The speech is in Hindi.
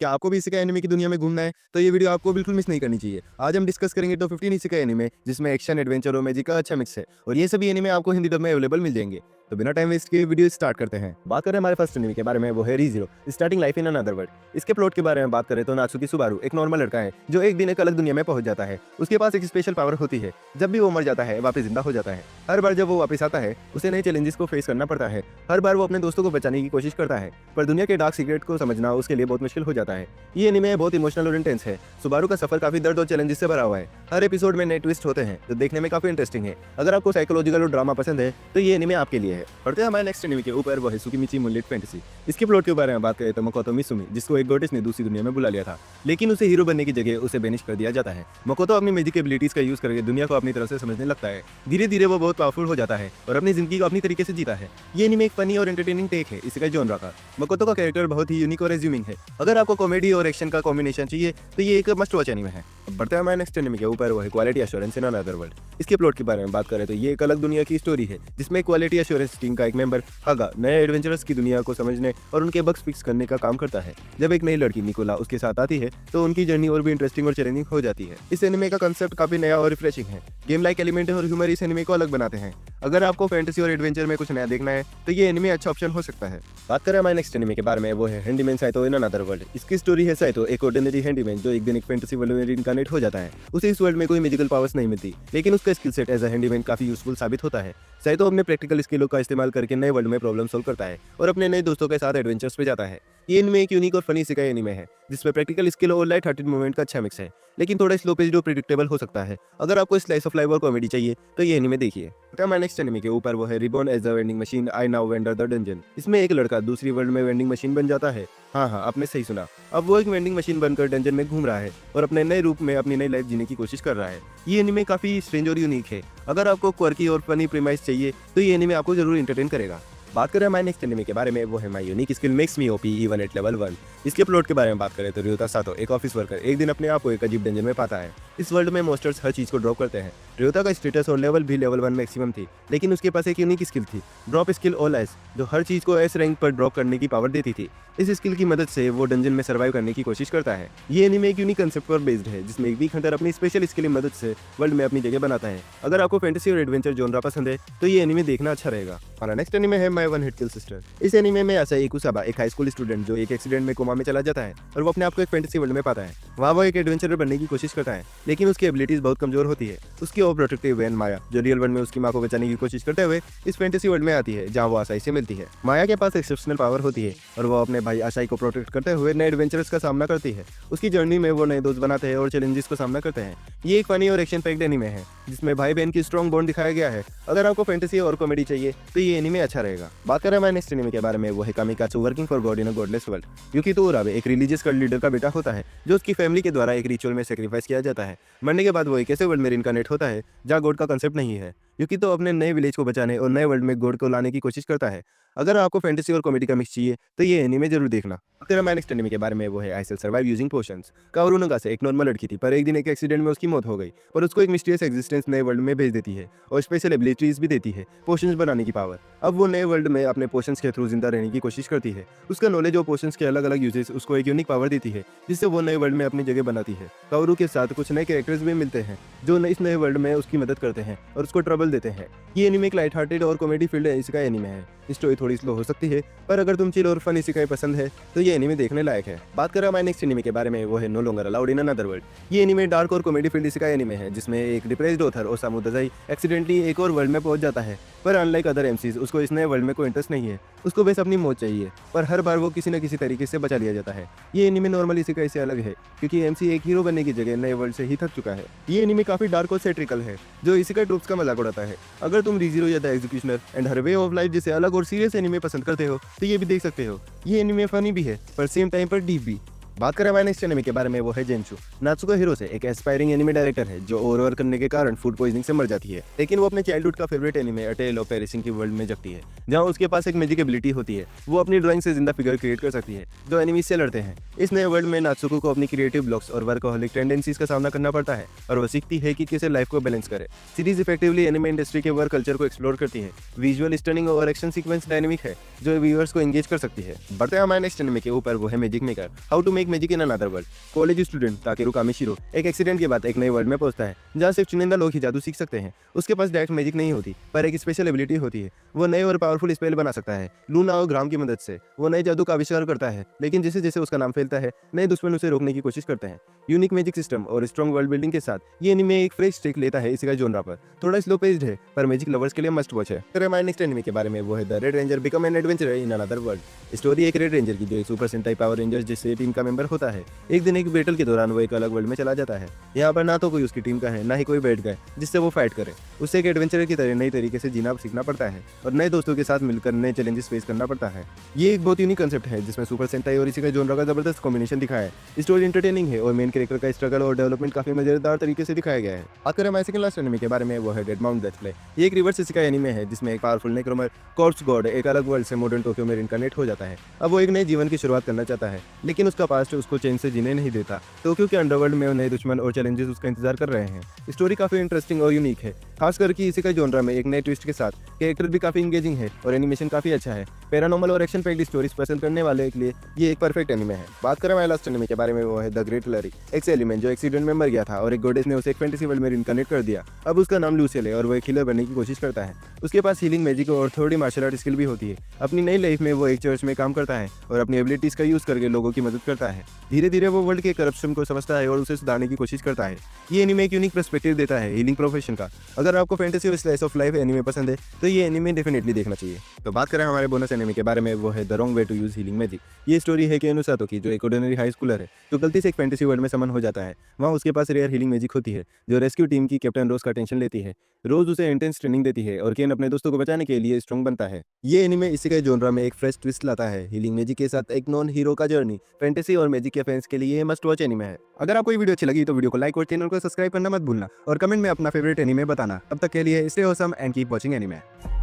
क्या आपको भी इसेकाई एनिमे की दुनिया में घूमना है? तो ये वीडियो आपको बिल्कुल मिस नहीं करनी चाहिए। आज हम डिस्कस करेंगे टॉप 15 इसेकाई एनिमे जिसमें एक्शन, एडवेंचर और मैजिक का अच्छा मिक्स है और ये सभी एनिमे आपको हिंदी डब में अवेलेबल मिल जाएंगे। तो बिना टाइम वेस्ट किए वीडियो स्टार्ट करते हैं। बात करें हमारे फर्स्ट एनिमे के बारे में, वो है re zero starting life in another world. इसके प्लॉट के बारे में बात करें तो नात्सुकी सुबारू एक नॉर्मल लड़का है जो एक दिन एक अलग दुनिया में पहुंच जाता है। उसके पास एक स्पेशल पावर होती है, जब भी वो मर जाता है वापस जिंदा हो जाता है। हर बार जब वो वापस आता है उसे नए चैलेंजेस को फेस करना पड़ता है। हर बार वो अपने दोस्तों को बचाने की कोशिश करता है, पर दुनिया के डार्क सीक्रेट को समझना उसके लिए बहुत मुश्किल हो जाता है। ये एनिमे बहुत इमोशनल और इंटेंस है। सुबारू का सफर काफी दर्द और चैलेंजेस से भरा हुआ है। हर एपिसोड में नए ट्विस्ट होते हैं जो देखने में काफी इंटरेस्टिंग है। अगर आपको साइकोलॉजिकल और ड्रामा पसंद है तो ये एनिमे आपके लिए है। बढ़ते हैं हमारे नेक्स्ट एनिमे के ऊपर, वो है सुकीमिची मूनलाइट फैंटेसी। इसके प्लॉट के बारे में बात करें तो मकोतो मिसुमी, जिसको एक गोडेस ने दूसरी दुनिया में बुला लिया था, लेकिन उसे हीरो बनने की जगह उसे बेनिश कर दिया जाता है। मकोतो अपनी मैजिक एबिलिटीज का यूज करके दुनिया को अपनी तरफ से समझने लगता है। धीरे धीरे वो बहुत पावरफुल हो जाता है और अपनी जिंदगी को अपनी तरीके से जीता है। ये एनिमे एक फनी और एंटरटेनिंग टेक है इसेकाई जॉनरा का। मकोतो का कैरेक्टर बहुत ही यूनिक और एज्यूमिंग है। अगर आपको कॉमेडी और एक्शन का कॉम्बिनेशन चाहिए तो ये एक मस्ट वॉच एनिमे है। अब बढ़ते हैं हमारे नेक्स्ट एनिमे के ऊपर, वो है क्वालिटी एश्योरेंस इन अनदर वर्ल्ड। इसके प्लॉट के बारे में बात करें तो ये एक अलग दुनिया की स्टोरी है जिसमें क्वालिटी एश्योरेंस टीम का एक मेंबर हागा नए एडवेंचरर्स की दुनिया को समझने और उनके बग्स फिक्स करने का काम करता है। जब एक नई लड़की निकोला उसके साथ आती है तो उनकी जर्नी और भी इंटरेस्टिंग और चैलेंजिंग हो जाती है। इस एनिमे का कांसेप्ट काफी नया और रिफ्रेशिंग है। गेम लाइक एलिमेंट और ह्यूमर इस एनिमे को अलग बनाते हैं। अगर आपको फैंटेसी और एडवेंचर में कुछ नया देखना है तो ये एनिमे अच्छा ऑप्शन हो सकता है। बात करें हमारे नेक्स्ट एनिमे के बारे में, वो है हैंडीमैन साइतो इन अनदर वर्ल्ड। इसकी स्टोरी है साइतो एक ऑर्डिनरी हैंडीमैन जो एक दिन एक फैंटेसी वर्ल्ड में रिइनकार्नेट हो जाता है। उसे इस वर्ल्ड में कोई मैजिकल पावर्स नहीं मिलती, लेकिन उसका skill set as a handyman काफी यूजफुल साबित होता है। साइतो अपने प्रैक्टिकल स्किलों का इस्तेमाल करके नए वर्ल्ड में प्रॉब्लम सॉल्व करता है और अपने नए दोस्तों के साथ एडवेंचर्स पे जाता है। ये इनमें एक यूनिक और फनी इसेकाई एनिमे है जिसमें प्रैक्टिकल स्किल और लाइट हार्टेड मूवमेंट का अच्छा मिक्स है, लेकिन थोड़ा स्लो पेस्ड और प्रेडिक्टेबल हो सकता है। अगर आपको स्लाइस ऑफ लाइफ और कॉमेडी चाहिए तो ये एनिमे देखिए। हमारे नेक्स्ट एनिमे के ऊपर, वो है reborn as the vending machine I now wander the dungeon. इसमें एक लड़का दूसरी वर्ल्ड में वेंडिंग मशीन बन जाता है। हाँ, आपने सही सुना। अब वो एक वेंडिंग मशीन बनकर डंजन में घूम रहा है और अपने नए रूप में अपनी नई लाइफ जीने की कोशिश कर रहा है। ये एनिमे काफी स्ट्रेंज और यूनिक है। अगर आपको क्वर्की और फनी प्रीमाइस चाहिए तो ये एनिमे आपको जरूर एंटरटेन करेगा। बात करें हमारे नेक्स्ट एनिमे के बारे में, वो है my unique skill makes me OP even at level 1। इसके प्लॉट के बारे में बात करें तो ryota सातो एक ऑफिस वर्कर एक दिन अपने आप को एक अजीब डंजन में पाता है। इस वर्ल्ड में मॉन्स्टर्स हर चीज को ड्रॉप करते हैं। ryota का स्टेटस और लेवल भी लेवल 1 मैक्सिमम थी, लेकिन उसके पास एक यूनिक स्किल थी, ड्रॉप स्किल ऑल एस, जो हर चीज को एस रैंक पर ड्रॉप करने की पावर देती थी। इस स्किल की मदद से वो डंजन में सर्वाइव करने की कोशिश करता है। ये एनिमे एक यूनिक कंसेप्ट पर बेस्ड है जिसमें एक वीक हंटर अपनी स्पेशल स्किल की मदद से वर्ल्ड में अपनी जगह बनाता है। अगर आपको फैंटेसी और एडवेंचर जॉनरा पसंद है तो ये एनिमे देखना अच्छा रहेगा। हमारा नेक्स्ट एनिमे है my one heat kill sister. इस एनिमे में आसाई कुसाबा एक हाई स्कूल स्टूडेंट जो एक एक्सीडेंट में कोमा में चला जाता है और वो अपने आप को एक फैंटेसी वर्ल्ड में पाता है। वहाँ वो एक एडवेंचरर बनने की कोशिश करता है, लेकिन उसकी एबिलिटीज बहुत कमजोर होती है। उसकी ओवर प्रोटेक्टिव बहन माया जो रियल वर्ल्ड में उसकी माँ को बचाने की कोशिश करते हुए इस फैंटेसी वर्ल्ड में आती है जहाँ वो आसाई से मिलती है। माया के पास एक्सेप्शनल पावर होती है और वो अपने भाई आसाई को प्रोटेक्ट करते हुए नए एडवेंचर्स का सामना करती है। उसकी जर्नी में वो नए दोस्त बनाते हैं और चैलेंजेस को सामना करते हैं। ये एक फनी और एक्शन पैक्ड एनिमे है जिसमें भाई बहन की स्ट्रॉन्ग बॉन्ड दिखाया गया है। अगर आपको फैंटेसी और कॉमेडी चाहिए तो ये एनिमे अच्छा रहेगा। बात करें हमारे नेक्स्ट एनिमे के बारे में, वो है Kamikatsu working for god in a godless world. Yukito Urabe एक रिलीजियस कल्ट लीडर का बेटा होता है जो उसकी फैमिली के द्वारा एक रिचुअल में सेक्रीफाइस किया जाता है। मरने के बाद वो एक ऐसे वर्ल्ड में रिइनकार्नेट होता है जहाँ गॉड का कंसेप्ट नहीं है। युकितो अपने नए विलेज को बचाने और नए वर्ल्ड में गॉड को लाने की कोशिश करता है। अगर आपको फैंटेसी और कॉमेडी का मिक्स चाहिए तो ये एनिमे जरूर देखना। तेरा हमारे नेक्स्ट एनिमे के बारे में, वो है I shall survive using potions. Kaoru Nagase एक नॉर्मल लड़की थी, पर एक दिन एक एक्सीडेंट में उसकी मौत हो गई, पर उसको एक मिस्टीरियस एग्जिस्टेंस नए वर्ल्ड में भेज देती है और स्पेशल एबिलिटीज भी देती है, पोशंस बनाने की पावर। अब वो नए वर्ल्ड में अपने पोशंस के थ्रू जिंदा रहने की कोशिश करती है। उसका नॉलेज और पोशंस के अलग अलग यूजेस उसको एक यूनिक पावर देती है जिससे वो नए वर्ल्ड में अपनी जगह बनाती है। काओरू के साथ कुछ नए कैरेक्टर्स भी मिलते हैं जो इस नए वर्ल्ड में उसकी मदद करते हैं और उसको ट्रबल देते हैं। ये एनिमे एक लाइट हार्टेड और कॉमेडी फील्ड इसका एनिमे है। स्टोरी थोड़ी स्लो हो सकती है, पर अगर तुम चिल और फन इसेकाई पसंद है तो ये एनिमे देखने लायक है। बात करें हमारे नेक्स्ट एनिमे के बारे में, वो है no longer allowed in another world. ये एनिमे डार्क और कॉमेडी फील्ड इसेकाई एनिमे है जिसमें एक depressed author Osamu Dazai accidentally एक और वर्ल्ड में पहुंच जाता है, पर अनलाइक अदर एमसीज उसको इस नए वर्ल्ड में कोई इंटरेस्ट नहीं है। उसको बस अपनी मौत चाहिए, पर हर बार वो किसी न किसी तरीके से बचा लिया जाता है। ये एनिमे नॉर्मल इसेकाई से अलग है क्योंकि एमसी एक हीरो बनने की जगह नए वर्ल्ड से ही थक चुका है। ये एनिमे काफी डार्क और सेट्रिकल है जो इसेकाई ट्रूप्स का मजाक उड़ाता है। अगर तुम रीज़ीरो या the executioner and her way of life जैसे अलग और सीरियस एनिमे पसंद करते हो तो ये भी देख सकते हो। ये एनिमे फनी भी है पर सेम टाइम पर डीप भी। बात करें हमारे नेक्स्ट एनिमे के बारे में, वो है जेंशु। नात्सुको हिरोसे एक एस्पायरिंग एनिमे डायरेक्टर है जो ओवरवर्क करने के कारण फूड पॉइजनिंग से मर जाती है, लेकिन वो अपने चाइल्डहुड का favourite anime a tale of perishing की वर्ल्ड में जगती है जहाँ उसके पास एक मैजिक एबिलिटी होती है। वो अपनी ड्राइंग से जिंदा फिगर क्रिएट कर सकती है जो एनिमी से लड़ते हैं। इस नए वर्ल्ड में नात्सुको को अपनी क्रिएटिव ब्लॉक्स और वर्कहोलिक टेंडेंसीज का सामना करना पड़ता है और वो सीखती है कि कैसे लाइफ को बैलेंस करे। सीरीज इफेक्टिवली एनिमे इंडस्ट्री के वर्क कल्चर को एक्सप्लोर करती है। विजुअल स्टनिंग और एक्शन सीक्वेंस डायनेमिक है जो व्यूअर्स को एंगेज कर सकती है। बढ़ते हैं हमारे नेक्स्ट एनिमे के ऊपर, वो है magic maker how to make unique magic in another world. College student Takeru Kamishiro एक एक्सीडेंट के बाद एक नए वर्ल्ड में पहुंचता है जहां सिर्फ चुनिंदा लोग ही जादू सीख सकते हैं। उसके पास डायरेक्ट मैजिक नहीं होती पर एक स्पेशल एबिलिटी होती है। वो नए और पावरफुल स्पेल बना सकता है। लूना और ग्राम की मदद से वो नए जादू का आविष्कार करता है, लेकिन जैसे जैसे उसका नाम फैलता है नए दुश्मन उसे रोकने की कोशिश करते हैं। यूनिक मैजिक सिस्टम और स्ट्रॉन्ग वर्ल्ड बिल्डिंग के साथ ये एनीमे एक फ्रेश टेक लेता है इसी का जोनरा पर। थोड़ा स्लो पेस्ड है पर मैजिक लवर्स के लिए मस्ट वॉच है। फिर हमारे नेक्स्ट एनीमे के बारे में वो है the red ranger become an adventurer in another world. Story एक रेड रेंजर की जो एक सुपर सेंटाई पावर रेंजर जिससे टीम का मेंबर होता है। एक दिन एक बैटल के दौरान वो एक अलग वर्ल्ड में चला जाता है। यहाँ पर ना तो कोई उसकी टीम का है ना ही कोई बैठ गए जिससे वो फाइट करे। उसे एक एडवेंचरर की तरह नई तरीके से जीना सीखना पड़ता है और नए दोस्तों के साथ मिलकर नए चैलेंजेस फेस करना पड़ता है। ये एक बहुत यूनिक कंसेप्ट है जिसमें सुपर सेंटाई और इसी का जोनरा का जबरदस्त कॉम्बिनेशन दिखाया है। स्टोरी इंटरटेनिंग है और मेन कैरेक्टर का स्ट्रगल और डेवलपमेंट काफी मजेदार तरीके से दिखाया गया है। आकर हमारे सेकंड लास्ट एनीमे के बारे में वो है डेड माउंट डेथ प्ले। ये एक रिवर्स इशिका एनीमे है जिसमें एक पावरफुल नेक्रोमर कॉर्प्स गॉड एक अलग वर्ल्ड से मॉडर्न टोक्यो में रिइनकार्नेट हो जाता है। अब वो एक नए जीवन की शुरुआत करना चाहता है, लेकिन उसका पास्ट उसको चैन से जीने नहीं देता। टोक्यो के अंडरवर्ल्ड में नए दुश्मन और चैलेंजेस उसका इंतजार कर रहे हैं। स्टोरी काफी इंटरेस्टिंग और यूनिक है, खासकर कि इसी का जोनरा में एक नए ट्विस्ट के साथ। कैरेक्टर भी काफी इंगेजिंग है और एनिमेशन काफी अच्छा है। पैरानॉर्मल और एक्शन पैक्ड स्टोरीज पसंद करने वाले के लिए ये एक परफेक्ट एनीमे है। बात करें हमारे लास्ट एनीमे के बारे में वो है द ग्रेट लरी। एक एलिमेंट जो एक्सीडेंट में मर गया था और एक गॉडेस ने उसे एक फैंटेसी वर्ल्ड में रिइनकार्नेट कर दिया। अब उसका नाम लूसियल है और वो एक हीलर बनने की कोशिश करता है। उसके पास हीलिंग मैजिक और थोड़ी मार्शल आर्ट स्किल भी होती है। अपनी नई लाइफ में वो एक चर्च में काम करता है और अपनी एबिलिटीज का यूज करके लोगों की मदद करता है। धीरे धीरे वो वर्ल्ड के करप्शन को समझता है और उसे सुधारने की कोशिश करता है। ये एनीमे एक यूनिक पर्सपेक्टिव देता है हीलिंग प्रोफेशन का। अगर आपको फैंटेसी और स्लाइस ऑफ लाइफ एनीमे पसंद है तो ये एनीमे डेफिनेटली देखना चाहिए। तो बात करें हमारे बोनस एनीमे के बारे में वो है the wrong way to use healing magic. ये स्टोरी है केनु सातो की जो एक ऑर्डिनरी हाई स्कूलर है जो गलती से एक फैंटेसी वर्ल्ड में समन हो जाता है। वहाँ उसके पास रेयर हीलिंग मैजिक होती है जो रेस्क्यू टीम की कैप्टन रोज का टेंशन लेती है। रोज उसे इंटेंस ट्रेनिंग देती है और केन अपने दोस्तों को बचाने के लिए स्ट्रॉन्ग बनता है। ये एनीमे इसी के जोनरा में एक फ्रेश ट्विस्ट लाता है। हीलिंग मैजिक के साथ एक नॉन हीरो का जर्नी फैंटेसी और मैजिक के फैंस के लिए मस्ट वॉच एनीमे है। अगर आपको ये वीडियो अच्छी लगी तो वीडियो को लाइक और चैनल को सब्सक्राइब करना मत भूलना और कमेंट में अपना फेवरेट एनीमे बताना। तब तक के लिए stay awesome and keep watching anime.